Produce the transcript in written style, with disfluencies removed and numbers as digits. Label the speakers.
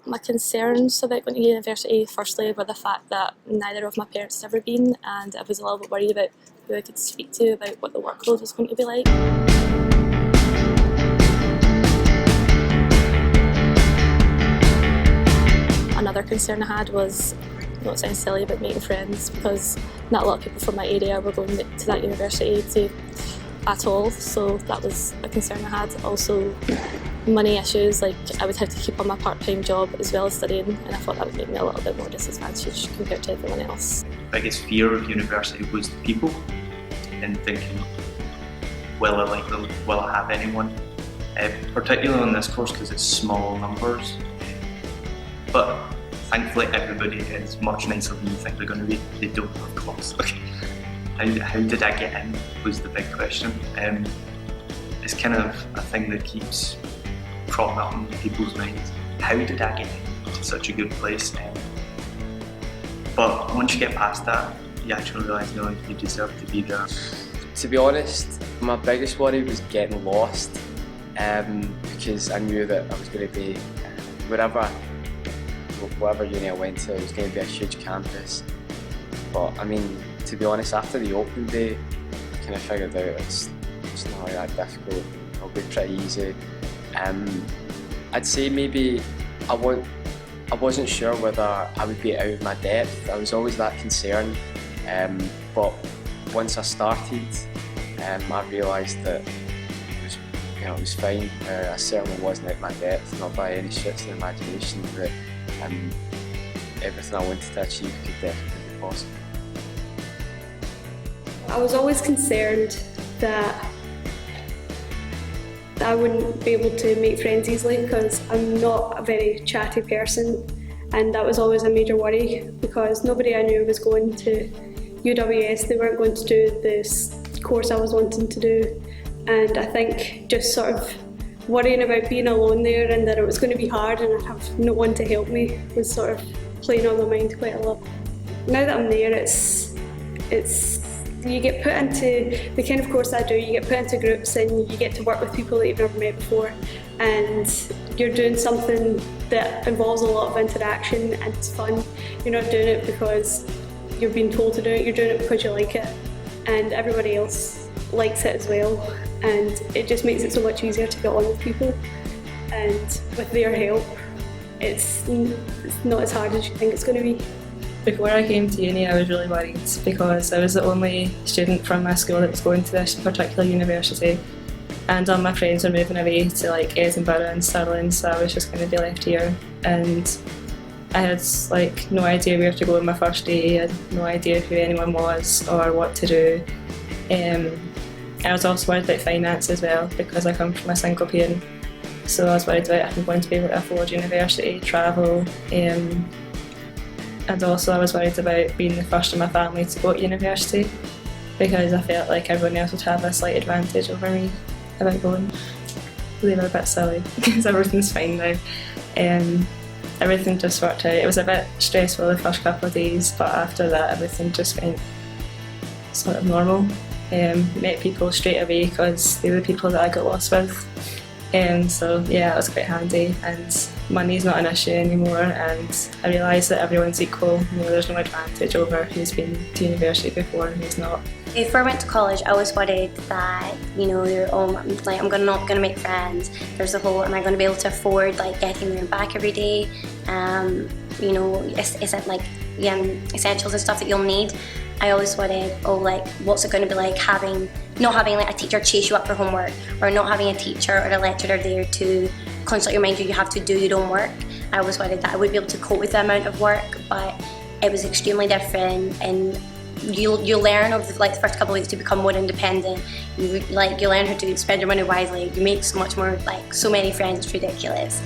Speaker 1: My concerns about going to university firstly were the fact that neither of my parents had ever been, and I was a little bit worried about who I could speak to about what the workload was going to be like. Another concern I had was, it sounds silly, but making friends, because not a lot of people from my area were going to that university at all, so that was a concern I had. Also, money issues, like I would have to keep on my part-time job as well as studying, and I thought that would make me a little bit more disadvantaged compared to everyone else.
Speaker 2: Biggest fear of university was the people, and thinking, will I have anyone? Particularly on this course because it's small numbers, but thankfully everybody is much nicer than you think they're going to be. They don't have clubs. Okay. How did I get in was the big question. It's kind of a thing that keeps cropping up in people's minds. How did I get into such a good place? But once you get past that, you actually realise you deserve to be there.
Speaker 3: To be honest, my biggest worry was getting lost, because I knew that I was going to be whatever uni I went to, it was going to be a huge campus. But I mean, to be honest, after the open day, I kind of figured out it's not really that difficult. It'll be pretty easy. I'd say maybe I wasn't sure whether I would be out of my depth. I was always that concerned. But once I started, I realised that it was fine. I certainly wasn't out of my depth, not by any stretch of the imagination. But everything I wanted to achieve could definitely be possible.
Speaker 4: I was always concerned that I wouldn't be able to make friends easily because I'm not a very chatty person, and that was always a major worry because nobody I knew was going to UWS. They weren't going to do this course I was wanting to do, and I think just sort of worrying about being alone there and that it was going to be hard and I'd have no one to help me was sort of playing on my mind quite a lot. Now that I'm there, it's you get put into the kind of course I do, you get put into groups and you get to work with people that you've never met before, and you're doing something that involves a lot of interaction and it's fun. You're not doing it because you're being told to do it, you're doing it because you like it, and everybody else likes it as well, and it just makes it so much easier to get on with people, and with their help it's not as hard as you think it's going to be.
Speaker 5: Before I came to uni, I was really worried because I was the only student from my school that was going to this particular university, and all my friends were moving away to like Edinburgh and Stirling, so I was just going to be left here, and I had like no idea where to go on my first day. I had no idea who anyone was or what to do. I was also worried about finance as well because I come from a single parent, so I was worried about if I'm going to be able to afford university, travel, and also I was worried about being the first in my family to go to university because I felt like everyone else would have a slight advantage over me about going. They were a bit silly because everything's fine now. Everything just worked out. It was a bit stressful the first couple of days, but after that everything just went sort of normal. Met people straight away because they were the people that I got lost with. So yeah, it was quite handy, and money's not an issue anymore, and I realised that everyone's equal. There's no advantage over who's been to university before and who's not.
Speaker 6: Before I went to college, I was worried that, I'm not going to make friends. There's the whole, am I going to be able to afford getting there and back every day? Is it essentials and stuff that you'll need? I always worried, what's it going to be like not having a teacher chase you up for homework, or not having a teacher or a lecturer there to constantly remind you have to do your own work. I was worried that I would be able to cope with the amount of work, but it was extremely different, and you learn over the first couple of weeks to become more independent. You learn how to spend your money wisely. You make so much more, so many friends. It's ridiculous.